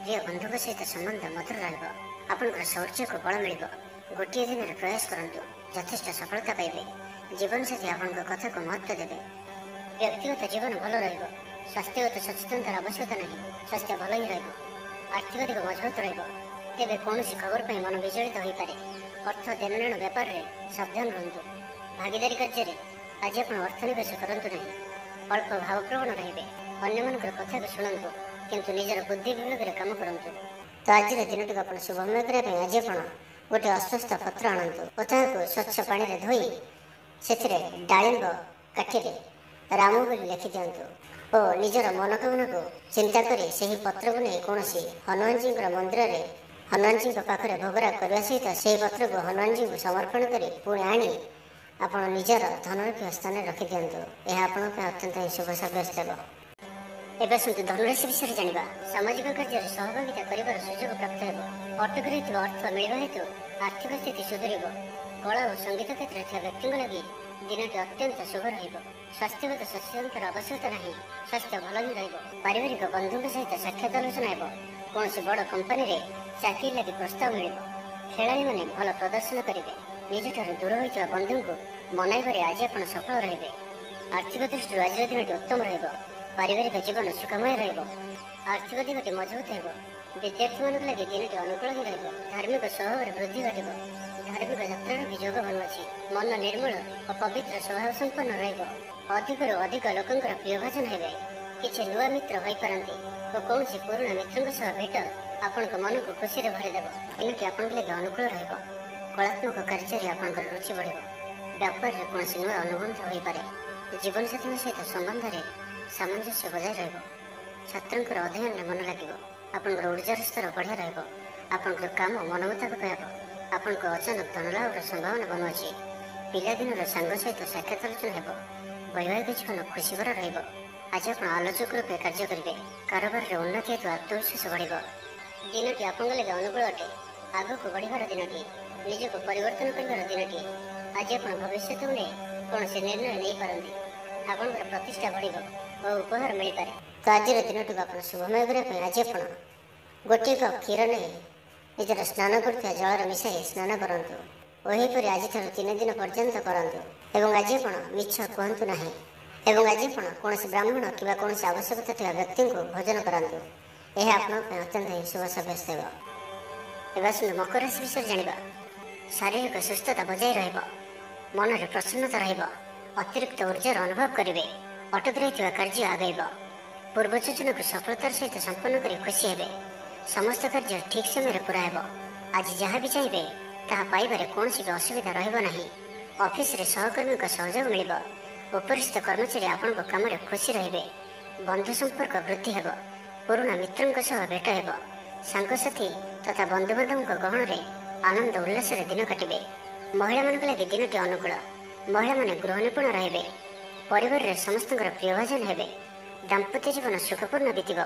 ପ୍ରିୟ ବନ୍ଧୁଙ୍କ ସହିତ ସମ୍ବନ୍ଧ ମଧୁର ରହିବ। ଆପଣଙ୍କର ଶୌର୍ଯ୍ୟକୁ ବଳ ମିଳିବ। ଗୋଟିଏ ଦିନରେ ପ୍ରୟାସ କରନ୍ତୁ, ଯଥେଷ୍ଟ ସଫଳତା ପାଇବେ। ଜୀବନସାଥୀ ଆପଣଙ୍କ କଥାକୁ ମହତ୍ତ୍ୱ ଦେବେ। ବ୍ୟକ୍ତିଗତ ଜୀବନ ଭଲ ରହିବ। ସ୍ୱାସ୍ଥ୍ୟଗତ ସଚେତନତାର ଆବଶ୍ୟକତା ନାହିଁ। ସ୍ୱାସ୍ଥ୍ୟ ଭଲ ହିଁ ରହିବ। ଆର୍ଥିକ ଦିଗ ମଜବୁତ ରହିବ। ତେବେ କୌଣସି ଖବର ପାଇଁ ମନ ବିଚଳିତ ହୋଇପାରେ। ଅର୍ଥ ଦେଣନେଣ ବ୍ୟାପାରରେ ସାବଧାନ ରୁହନ୍ତୁ। ଭାଗିଦାରୀ କାର୍ଯ୍ୟରେ ଆଜି ଆପଣ ଅର୍ଥ ନିବେଶ କରନ୍ତୁ ନାହିଁ। ଅଳ୍ପ ଭାବପ୍ରବଣ ରହିବେ। ଅନ୍ୟମାନଙ୍କର କଥାକୁ ଶୁଣନ୍ତୁ, କିନ୍ତୁ ନିଜର ବୁଦ୍ଧି ବିବେକରେ କାମ କରନ୍ତୁ। ତ ଆଜିର ଦିନଟିକୁ ଆପଣ ଶୁଭମୟ କରିବା ପାଇଁ ଆଜି ଆପଣ ଗୋଟିଏ ଅଶ୍ୱସ୍ଥ ପତ୍ର ଆଣନ୍ତୁ ଓ ତାହାକୁ ସ୍ୱଚ୍ଛ ପାଣିରେ ଧୋଇ ସେଥିରେ ଡାଳିମ୍ବ କାଠିରେ ରାମ ବୋଲି ଲେଖିଦିଅନ୍ତୁ ଓ ନିଜର ମନୋକାମନାକୁ ଚିନ୍ତା କରି ସେହି ପତ୍ରକୁ ନେଇ କୌଣସି ହନୁମାନଜୀଙ୍କର ମନ୍ଦିରରେ ହନୁମାନଜୀଙ୍କ ପାଖରେ ଭୋଗରାଗ କରିବା ସହିତ ସେହି ପତ୍ରକୁ ହନୁମାନଜୀଙ୍କୁ ସମର୍ପଣ କରି ପୁଣି ଆଣି ଆପଣ ନିଜର ଧନରଖିବା ସ୍ଥାନରେ ରଖିଦିଅନ୍ତୁ। ଏହା ଆପଣଙ୍କ ପାଇଁ ଅତ୍ୟନ୍ତ ଶୁଭ ସାବ୍ୟସ୍ତ ହେବ। ଏବେ ଆସନ୍ତୁ ଧନରାଶି ବିଷୟରେ ଜାଣିବା। ସାମାଜିକ କାର୍ଯ୍ୟରେ ସହଭାଗିତା କରିବାର ସୁଯୋଗ ପ୍ରାପ୍ତ ହେବ। ଅଟକି ରହିଥିବା ଅର୍ଥ ମିଳିବା ହେତୁ ଆର୍ଥିକ ସ୍ଥିତି ସୁଧୁରିବ। କଳା ଓ ସଙ୍ଗୀତ କ୍ଷେତ୍ରରେ ଥିବା ବ୍ୟକ୍ତିଙ୍କ ଲାଗି ଦିନଟି ଅତ୍ୟନ୍ତ ଶୁଭ ରହିବ। ସ୍ୱାସ୍ଥ୍ୟଗତ ସଚେତନତାର ଆବଶ୍ୟକତା ନାହିଁ। ସ୍ୱାସ୍ଥ୍ୟ ଭଲ ହିଁ ରହିବ। ପାରିବାରିକ ବନ୍ଧୁଙ୍କ ସହିତ ସାକ୍ଷାତ ଆଲୋଚନା ହେବ। କୌଣସି ବଡ଼ କମ୍ପାନୀରେ ଚାକିରି ଲାଗି ପ୍ରସ୍ତାବ ମିଳିବ। ଖେଳାଳିମାନେ ଭଲ ପ୍ରଦର୍ଶନ କରିବେ। ନିଜଠାରୁ ଦୂର ହୋଇଥିବା ବନ୍ଧୁଙ୍କୁ ମନାଇବାରେ ଆଜି ଆପଣ ସଫଳ ରହିବେ। ଆର୍ଥିକ ଦୃଷ୍ଟିରୁ ଆଜିର ଦିନଟି ଉତ୍ତମ ରହିବ। ପାରିବାରିକ ଜୀବନ ସୁଖମୟ ରହିବ। ଆର୍ଥିକ ଦିଗଟି ମଜବୁତ ହେବ। ବିଦ୍ୟାର୍ଥୀମାନଙ୍କ ଲାଗି ଦିନଟି ଅନୁକୂଳ ହିଁ ରହିବ। ଧାର୍ମିକ ସ୍ୱଭାବରେ ବୃଦ୍ଧି ଘଟିବ। ଧାର୍ମିକ ଯାତ୍ରାର ବି ଯୋଗ ଭଲୁଅଛି। ମନ ନିର୍ମଳ ଓ ପବିତ୍ର ସ୍ୱଭାବ ସମ୍ପନ୍ନ ରହିବ। ଅଧିକରୁ ଅଧିକ ଲୋକଙ୍କର ପ୍ରିୟଭାଜନ ହେବେ। କିଛି ନୂଆ ମିତ୍ର ହୋଇପାରନ୍ତି ଓ କୌଣସି ପୁରୁଣା ମିତ୍ରଙ୍କ ସହ ଭେଟ ଆପଣଙ୍କ ମନକୁ ଖୁସିରେ ଭରିଦେବ। ଦିନଟି ଆପଣଙ୍କ ଲାଗି ଅନୁକୂଳ ରହିବ। କଳାତ୍ମକ କାର୍ଯ୍ୟରେ ଆପଣଙ୍କର ରୁଚି ବଢ଼ିବ। ବ୍ୟାପାରରେ କୌଣସି ନୂଆ ଅନୁବନ୍ଧ ହୋଇପାରେ। ଜୀବନସାଥୀଙ୍କ ସହିତ ସମ୍ବନ୍ଧରେ ସାମଞ୍ଜସ୍ୟ ବଜାୟ ରହିବ। ଛାତ୍ରଙ୍କର ଅଧ୍ୟୟନରେ ମନ ଲାଗିବ। ଆପଣଙ୍କର ଉର୍ଜାର ସ୍ତର ବଢ଼ିଆ ରହିବ। ଆପଣଙ୍କର କାମ ମନ ମୁତାବକ ହେବ। ଆପଣଙ୍କ ଅଚାନକ ଧନଲାଭର ସମ୍ଭାବନା ବନୁଅଛି। ପିଲାଦିନର ସାଙ୍ଗ ସହିତ ସାକ୍ଷାତ ଆଲୋଚନା ହେବ। ବୈବାହିକ ଜୀବନ ଖୁସିଭରା ରହିବ। ଆଜି ଆପଣ ଆଲୋଚକ ରୂପେ କାର୍ଯ୍ୟ କରିବେ। କାରବାରରେ ଉନ୍ନତି ହେତୁ ଆତ୍ମବିଶ୍ୱାସ ବଢ଼ିବ। ଦିନଟି ଆପଣଙ୍କ ଲାଗି ଅନୁକୂଳ ଅଟେ। ଆଗକୁ ବଢ଼ିବାର ଦିନଟି, ନିଜକୁ ପରିବର୍ତ୍ତନ କରିବାର ଦିନଟି। ଆଜି ଆପଣ ଭବିଷ୍ୟତକୁ ନେଇ କୌଣସି ନିର୍ଣ୍ଣୟ ନେଇପାରନ୍ତି। ଆପଣଙ୍କର ପ୍ରତିଷ୍ଠା ବଢ଼ିବ ଓ ଉପହାର ମିଳିପାରେ। ତ ଆଜିର ଦିନଟିକୁ ଆପଣ ଶୁଭମୟ କରିବା ପାଇଁ ଆଜି ଆପଣ ଗୋଟିଏ କପ୍ କ୍ଷୀର ନେଇ ନିଜର ସ୍ନାନ କରୁଥିବା ଜଳରେ ମିଶାଇ ସ୍ନାନ କରନ୍ତୁ ଓ ଏହିପରି ଆଜିଠାରୁ 3 ଦିନ ପର୍ଯ୍ୟନ୍ତ କରନ୍ତୁ। ଏବଂ ଆଜି ଆପଣ ମିଛ କୁହନ୍ତୁ ନାହିଁ। ଏବଂ ଆଜି ଆପଣ କୌଣସି ବ୍ରାହ୍ମଣ କିମ୍ବା କୌଣସି ଆବଶ୍ୟକତା ଥିବା ବ୍ୟକ୍ତିଙ୍କୁ ଭୋଜନ କରାନ୍ତୁ। ଏହା ଆପଣଙ୍କ ପାଇଁ ଅତ୍ୟନ୍ତ ହିଁ ଶୁଭ ସାବ୍ୟସ୍ତ ହେବ। ଏବେ ଆସନ୍ତୁ ମକର ରାଶି ବିଷୟରେ ଜାଣିବା। ଶାରୀରିକ ସୁସ୍ଥତା ବଜାୟ ରହିବ। ମନରେ ପ୍ରସନ୍ନତା ରହିବ। ଅତିରିକ୍ତ ଉର୍ଜାର ଅନୁଭବ କରିବେ। ଅଟକି ରହିଥିବା କାର୍ଯ୍ୟ ଆଗେଇବ। ପୂର୍ବ ଯୋଜନାକୁ ସଫଳତାର ସହିତ ସମ୍ପନ୍ନ କରି ଖୁସି ହେବେ। ସମସ୍ତ କାର୍ଯ୍ୟ ଠିକ୍ ସମୟରେ ପୁରା ହେବ। ଆଜି ଯାହା ବି ଚାହିଁବେ ତାହା ପାଇବାରେ କୌଣସି ବି ଅସୁବିଧା ରହିବ ନାହିଁ। ଅଫିସରେ ସହକର୍ମୀଙ୍କ ସହଯୋଗ ମିଳିବ। ଉପରିସ୍ଥ କର୍ମଚାରୀ ଆପଣଙ୍କ କାମରେ ଖୁସି ରହିବେ। ବନ୍ଧୁ ସମ୍ପର୍କ ବୃଦ୍ଧି ହେବ। ପୁରୁଣା ମିତ୍ରଙ୍କ ସହ ଭେଟ ହେବ। ସାଙ୍ଗସାଥୀ ତଥା ବନ୍ଧୁବାନ୍ଧବଙ୍କ ଗହଣରେ ଆନନ୍ଦ ଉଲ୍ଲାସରେ ଦିନ କାଟିବେ। ମହିଳାମାନଙ୍କ ଲାଗି ଦିନଟି ଅନୁକୂଳ। ମହିଳାମାନେ ଗୃହ ନିପୁଣ ରହିବେ। ପରିବାରରେ ସମସ୍ତଙ୍କର ପ୍ରିୟଭାଜନ ହେବେ। ଦାମ୍ପତ୍ୟ ଜୀବନ ସୁଖପୂର୍ଣ୍ଣ ବିତିବ।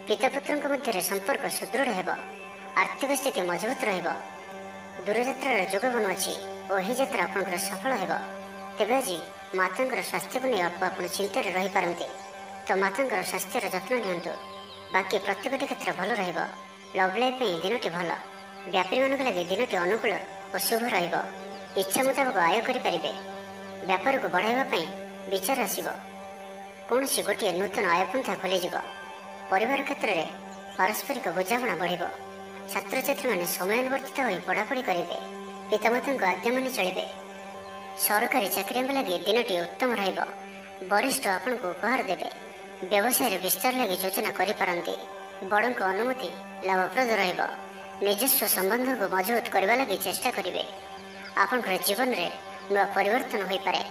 ପିତାପୁତ୍ରଙ୍କ ମଧ୍ୟରେ ସମ୍ପର୍କ ସୁଦୃଢ଼ ହେବ। ଆର୍ଥିକ ସ୍ଥିତି ମଜବୁତ ରହିବ। ଦୂରଯାତ୍ରାର ଯୋଗ ବନୁଅଛି ଓ ଏହି ଯାତ୍ରା ଆପଣଙ୍କର ସଫଳ ହେବ। ତେବେ ଆଜି ମାତାଙ୍କର ସ୍ୱାସ୍ଥ୍ୟକୁ ନେଇ ଅଳ୍ପ ଆପଣ ଚିନ୍ତାରେ ରହିପାରନ୍ତି। ତ ମାତାଙ୍କର ସ୍ୱାସ୍ଥ୍ୟର ଯତ୍ନ ନିଅନ୍ତୁ। ବାକି ପ୍ରତ୍ୟେକଟି କ୍ଷେତ୍ର ଭଲ ରହିବ। ଲଭ୍ ଲାଇଫ୍ ପାଇଁ ଦିନଟି ଭଲ। ବ୍ୟାପାରୀମାନଙ୍କ ଲାଗି ଦିନଟି ଅନୁକୂଳ ଓ ଶୁଭ ରହିବ। ଇଚ୍ଛା ମୁତାବକ ଆୟ କରିପାରିବେ। ବ୍ୟାପାରକୁ ବଢ଼ାଇବା ପାଇଁ ବିଚାର ଆସିବ। କୌଣସି ଗୋଟିଏ ନୂତନ ଆୟପନ୍ଥା ଖୋଲିଯିବ। ପରିବାର କ୍ଷେତ୍ରରେ ପାରସ୍ପରିକ ବୁଝାମଣା ବଢ଼ିବ। ଛାତ୍ରଛାତ୍ରୀମାନେ ସମୟାନୁବର୍ତ୍ତିତ ହୋଇ ପଢ଼ାପଢ଼ି କରିବେ। ପିତାମାତାଙ୍କ ଆଜ୍ଞା ମାନି ଚଳିବେ। ସରକାରୀ ଚାକିରିଆଙ୍କ ଲାଗି ଦିନଟି ଉତ୍ତମ ରହିବ। ବରିଷ୍ଠ ଆପଣଙ୍କୁ ଉପହାର ଦେବେ। ବ୍ୟବସାୟରେ ବିସ୍ତାର ଲାଗି ଯୋଜନା କରିପାରନ୍ତି। ବଡ଼ଙ୍କ ଅନୁମତି ଲାଭପ୍ରଦ ରହିବ। ନିଜସ୍ୱ ସମ୍ବନ୍ଧକୁ ମଜବୁତ କରିବା ଲାଗି ଚେଷ୍ଟା କରିବେ। ଆପଣଙ୍କର ଜୀବନରେ ନୂଆ ପରିବର୍ତ୍ତନ ହୋଇପାରେ।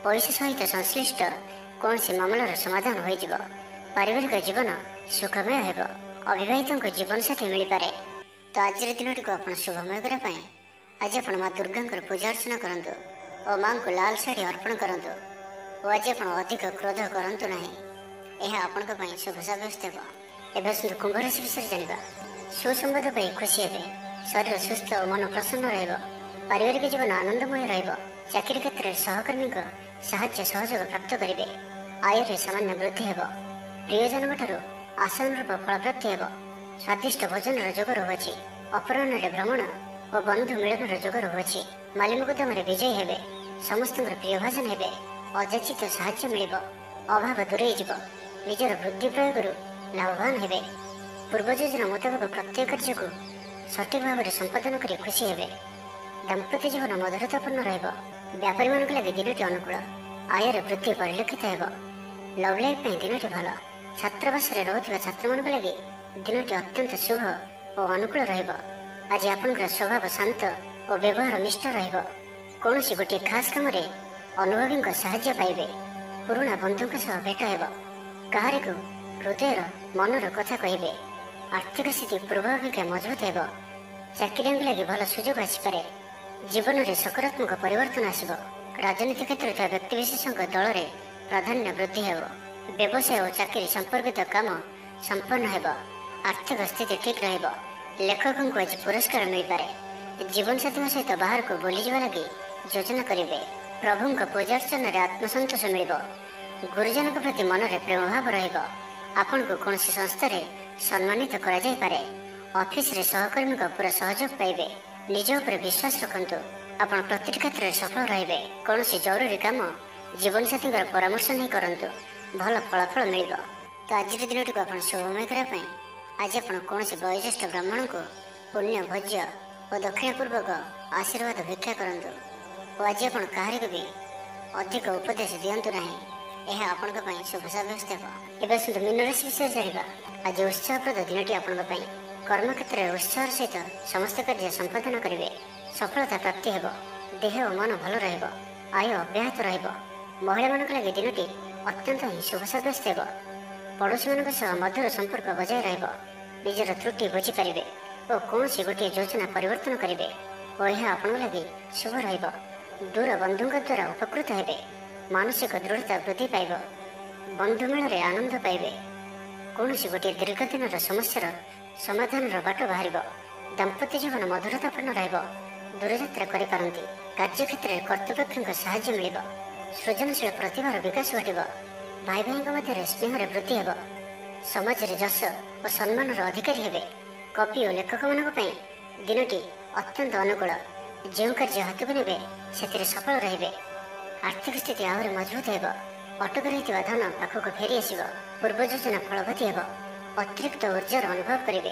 ପଇସା ସହିତ ସଂଶ୍ଳିଷ୍ଟ କୌଣସି ମାମଲାର ସମାଧାନ ହୋଇଯିବ। ପାରିବାରିକ ଜୀବନ ସୁଖମୟ ହେବ। ଅବିବାହିତଙ୍କ ଜୀବନସାଥୀ ମିଳିପାରେ। ତ ଆଜିର ଦିନଟିକୁ ଆପଣ ଶୁଭମୟ କରିବା ପାଇଁ ଆଜି ଆପଣ ମା ଦୁର୍ଗାଙ୍କର ପୂଜା ଅର୍ଚ୍ଚନା କରନ୍ତୁ ଓ ମାଙ୍କୁ ଲାଲ ଶାଢ଼ୀ ଅର୍ପଣ କରନ୍ତୁ। ଓ ଆଜି ଆପଣ ଅଧିକ କ୍ରୋଧ କରନ୍ତୁ ନାହିଁ। ଏହା ଆପଣଙ୍କ ପାଇଁ ଶୁଭ ସାବ୍ୟସ୍ତ ହେବ। ଏବେ ଆସନ୍ତୁ କୁମ୍ଭ ରାଶି ବିଷୟରେ ଜାଣିବା। ସୁସମ୍ବାଦ ପାଇ ଖୁସି ହେବେ, ଶରୀର ସୁସ୍ଥ ଓ ମନ ପ୍ରସନ୍ନ ରହିବ, ପାରିବାରିକ ଜୀବନ ଆନନ୍ଦମୟ ରହିବ, ଚାକିରି କ୍ଷେତ୍ରରେ ସହକର୍ମୀଙ୍କ ସାହାଯ୍ୟ ସହଯୋଗ ପ୍ରାପ୍ତ କରିବେ, ଆୟରେ ସାମାନ୍ୟ ବୃଦ୍ଧି ହେବ, ପ୍ରିୟଜନଙ୍କଠାରୁ ଆଶାନୁରୂପ ଫଳପ୍ରାପ୍ତି ହେବ, ସ୍ୱାଦିଷ୍ଟ ଭୋଜନର ଯୋଗ ରହୁଅଛି, ଅପରାହ୍ନରେ ଭ୍ରମଣ ଓ ବନ୍ଧୁ ମିଳନର ଯୋଗ ରହୁଅଛି, ମାଲିମୁକଦ୍ଦମାରେ ବିଜୟୀ ହେବେ, ସମସ୍ତଙ୍କର ପ୍ରିୟଭାଜନ ହେବେ, ଅଯାଚିତ ସାହାଯ୍ୟ ମିଳିବ, ଅଭାବ ଦୂରେଇ ଯିବ, ନିଜର ବୁଦ୍ଧି ପ୍ରୟୋଗରୁ ଲାଭବାନ ହେବେ, ପୂର୍ବ ଯୋଜନା ମୁତାବକ ପ୍ରତ୍ୟେକ କାର୍ଯ୍ୟକୁ ସଠିକ ଭାବରେ ସମ୍ପାଦନ କରି ଖୁସି ହେବେ, ଦାମ୍ପତ୍ୟ ଜୀବନ ମଧୁରତାପୂର୍ଣ୍ଣ ରହିବ, ବ୍ୟାପାରୀମାନଙ୍କ ଲାଗି ଦିନଟି ଅନୁକୂଳ, ଆୟରେ ବୃଦ୍ଧି ପରିଲକ୍ଷିତ ହେବ, ଲଭ୍ ଲାଇଫ୍ ପାଇଁ ଦିନଟି ଭଲ, ଛାତ୍ରାବାସରେ ରହୁଥିବା ଛାତ୍ରମାନଙ୍କ ଲାଗି ଦିନଟି ଅତ୍ୟନ୍ତ ଶୁଭ ଓ ଅନୁକୂଳ ରହିବ। ଆଜି ଆପଣଙ୍କର ସ୍ୱଭାବ ଶାନ୍ତ ଓ ବ୍ୟବହାର ମିଷ୍ଟ ରହିବ। କୌଣସି ଗୋଟିଏ ଖାସ୍ କାମରେ ଅନୁଭବୀଙ୍କ ସାହାଯ୍ୟ ପାଇବେ, ପୁରୁଣା ବନ୍ଧୁଙ୍କ ସହ ଭେଟ ହେବ, କାହାରିକୁ ହୃଦୟର ମନର କଥା କହିବେ, ଆର୍ଥିକ ସ୍ଥିତି ପୂର୍ବ ଅପେକ୍ଷା ମଜବୁତ ହେବ, ଚାକିରିଆଙ୍କ ଲାଗି ଭଲ ସୁଯୋଗ ଆସିପାରେ, ଜୀବନରେ ସକାରାତ୍ମକ ପରିବର୍ତ୍ତନ ଆସିବ, ରାଜନୀତି କ୍ଷେତ୍ରରେ ଥିବା ବ୍ୟକ୍ତିବିଶେଷଙ୍କ ଦଳରେ ପ୍ରାଧାନ୍ୟ ବୃଦ୍ଧି ହେବ, ବ୍ୟବସାୟ ଓ ଚାକିରି ସମ୍ପର୍କିତ କାମ ସମ୍ପନ୍ନ ହେବ, ଆର୍ଥିକ ସ୍ଥିତି ଠିକ୍ ରହିବ, ଲେଖକଙ୍କୁ ଆଜି ପୁରସ୍କାର ମିଳିପାରେ, ଜୀବନସାଥୀଙ୍କ ସହିତ ବାହାରକୁ ବୁଲିଯିବା ଲାଗି ଯୋଜନା କରିବେ, ପ୍ରଭୁଙ୍କ ପୂଜାର୍ଚ୍ଚନାରେ ଆତ୍ମସନ୍ତୋଷ ମିଳିବ, ଗୁରୁଜନଙ୍କ ପ୍ରତି ମନରେ ପ୍ରେମ ଭାବ ରହିବ, ଆପଣଙ୍କୁ କୌଣସି ସଂସ୍ଥାରେ ସମ୍ମାନିତ କରାଯାଇପାରେ, ଅଫିସରେ ସହକର୍ମୀଙ୍କ ପୁରା ସହଯୋଗ ପାଇବେ, ନିଜ ଉପରେ ବିଶ୍ୱାସ ରଖନ୍ତୁ, ଆପଣ ପ୍ରତିଟି କ୍ଷେତ୍ରରେ ସଫଳ ରହିବେ, କୌଣସି ଜରୁରୀ କାମ ଜୀବନସାଥୀଙ୍କର ପରାମର୍ଶ ନେଇ କରନ୍ତୁ, ଭଲ ଫଳାଫଳ ମିଳିବ। ତ ଆଜିର ଦିନଟିକୁ ଆପଣ ଶୁଭମୟ କରିବା ପାଇଁ ଆଜି ଆପଣ କୌଣସି ବୟୋଜ୍ୟେଷ୍ଠ ବ୍ରାହ୍ମଣଙ୍କୁ ପୁଣ୍ୟ ଭୋଜ୍ୟ ଓ ଦକ୍ଷିଣପୂର୍ବକ ଆଶୀର୍ବାଦ ଭିକ୍ଷା କରନ୍ତୁ ଓ ଆଜି ଆପଣ କାହାରିକୁ ବି ଅଧିକ ଉପଦେଶ ଦିଅନ୍ତୁ ନାହିଁ, ଏହା ଆପଣଙ୍କ ପାଇଁ ଶୁଭ ସାବ୍ୟସ୍ତ ହେବ। ଏବେ ଆସନ୍ତୁ ମୀନ ରାଶି ବିଷୟରେ ଜାଣିବା। ଆଜି ଉତ୍ସାହପ୍ରଦ ଦିନଟି ଆପଣଙ୍କ ପାଇଁ, କର୍ମକ୍ଷେତ୍ରରେ ଉତ୍ସାହର ସହିତ ସମସ୍ତ କାର୍ଯ୍ୟ ସମ୍ପାଦନ କରିବେ, ସଫଳତା ପ୍ରାପ୍ତି ହେବ, ଦେହ ଓ ମନ ଭଲ ରହିବ, ଆୟ ଅବ୍ୟାହତ ରହିବ, ମହିଳାମାନଙ୍କ ଲାଗି ଦିନଟି ଅତ୍ୟନ୍ତ ହିଁ ଶୁଭ ସାବ୍ୟସ୍ତ ହେବ, ପଡ଼ୋଶୀମାନଙ୍କ ସହ ମଧୁର ସମ୍ପର୍କ ବଜାୟ ରହିବ, ନିଜର ତ୍ରୁଟି ବୁଝିପାରିବେ ଓ କୌଣସି ଗୋଟିଏ ଯୋଜନା ପରିବର୍ତ୍ତନ କରିବେ ଓ ଏହା ଆପଣଙ୍କ ଲାଗି ଶୁଭ ରହିବ, ଦୂର ବନ୍ଧୁଙ୍କ ଦ୍ୱାରା ଉପକୃତ ହେବେ, ମାନସିକ ଦୃଢ଼ତା ବୃଦ୍ଧି ପାଇବ, ବନ୍ଧୁ ମେଳରେ ଆନନ୍ଦ ପାଇବେ, କୌଣସି ଗୋଟିଏ ଦୀର୍ଘ ଦିନର ସମସ୍ୟାର ସମାଧାନର ବାଟ ବାହାରିବ, ଦାମ୍ପତ୍ୟ ଜୀବନ ମଧୁରତାପୂର୍ଣ୍ଣ ରହିବ, ଦୂରଯାତ୍ରା କରିପାରନ୍ତି, କାର୍ଯ୍ୟକ୍ଷେତ୍ରରେ କର୍ତ୍ତୃପକ୍ଷଙ୍କ ସାହାଯ୍ୟ ମିଳିବ, ସୃଜନଶୀଳ ପ୍ରତିଭାର ବିକାଶ ଘଟିବ, ଭାଇ ଭାଇଙ୍କ ମଧ୍ୟରେ ସ୍ନେହରେ ବୃଦ୍ଧି ହେବ, ସମାଜରେ ଯଶ ଓ ସମ୍ମାନର ଅଧିକାରୀ ହେବେ, କବି ଓ ଲେଖକମାନଙ୍କ ପାଇଁ ଦିନଟି ଅତ୍ୟନ୍ତ ଅନୁକୂଳ, ଯେଉଁ କାର୍ଯ୍ୟ ହାତକୁ ନେବେ ସେଥିରେ ସଫଳ ରହିବେ, ଆର୍ଥିକ ସ୍ଥିତି ଆହୁରି ମଜବୁତ ହେବ, ଅଟକି ରହିଥିବା ଧନ ପାଖକୁ ଫେରି ଆସିବ, ପୂର୍ବ ଯୋଜନା ଫଳବତୀ ହେବ, ଅତିରିକ୍ତ ଉର୍ଜାର ଅନୁଭବ କରିବେ,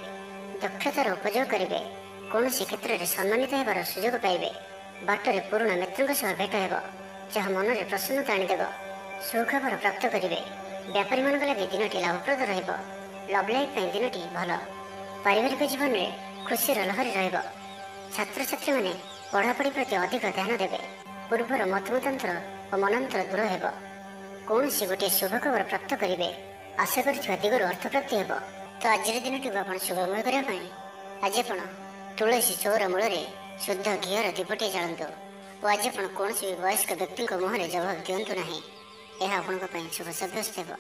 ଦକ୍ଷତାର ଉପଯୋଗ କରିବେ, କୌଣସି କ୍ଷେତ୍ରରେ ସମ୍ମାନିତ ହେବାର ସୁଯୋଗ ପାଇବେ, ବାଟରେ ପୁରୁଣା ମିତ୍ରଙ୍କ ସହ ଭେଟ ହେବ, ଯାହା ମନରେ ପ୍ରସନ୍ନତା ଆଣିଦେବ, ସୁଖବର ପ୍ରାପ୍ତ କରିବେ, ବ୍ୟାପାରୀମାନଙ୍କ ଲାଗି ଦିନଟି ଲାଭପ୍ରଦ ରହିବ, ଲଭ୍ ଲାଇଫ୍ ପାଇଁ ଦିନଟି ଭଲ, ପାରିବାରିକ ଜୀବନରେ ଖୁସିର ଲହରୀ ରହିବ, ଛାତ୍ରଛାତ୍ରୀମାନେ ପଢ଼ାପଢ଼ି ପ୍ରତି ଅଧିକ ଧ୍ୟାନ ଦେବେ, ପୂର୍ବର ମତମତାନ୍ତର ଓ ମନାନ୍ତର ଦୂର ହେବ, କୌଣସି ଗୋଟିଏ ଶୁଭ ଖବର ପ୍ରାପ୍ତ କରିବେ, ଆଶା କରିଥିବା ଦିଗରୁ ଅର୍ଥପ୍ରାପ୍ତି ହେବ। ତ ଆଜିର ଦିନଟିକୁ ଆପଣ ଶୁଭମୟ କରିବା ପାଇଁ ଆଜି ଆପଣ ତୁଳସୀ ଚଉର ମୂଳରେ ଶୁଦ୍ଧ ଘିଅର ଦୀପଟିଏ ଜାଳନ୍ତୁ ଓ ଆଜି ଆପଣ କୌଣସି ବୟସ୍କ ବ୍ୟକ୍ତିଙ୍କ ମୁହଁରେ ଜବାବ ଦିଅନ୍ତୁ ନାହିଁ, ଏହା ଆପଣଙ୍କ ପାଇଁ ଶୁଭ ସାବ୍ୟସ୍ତ ହେବ।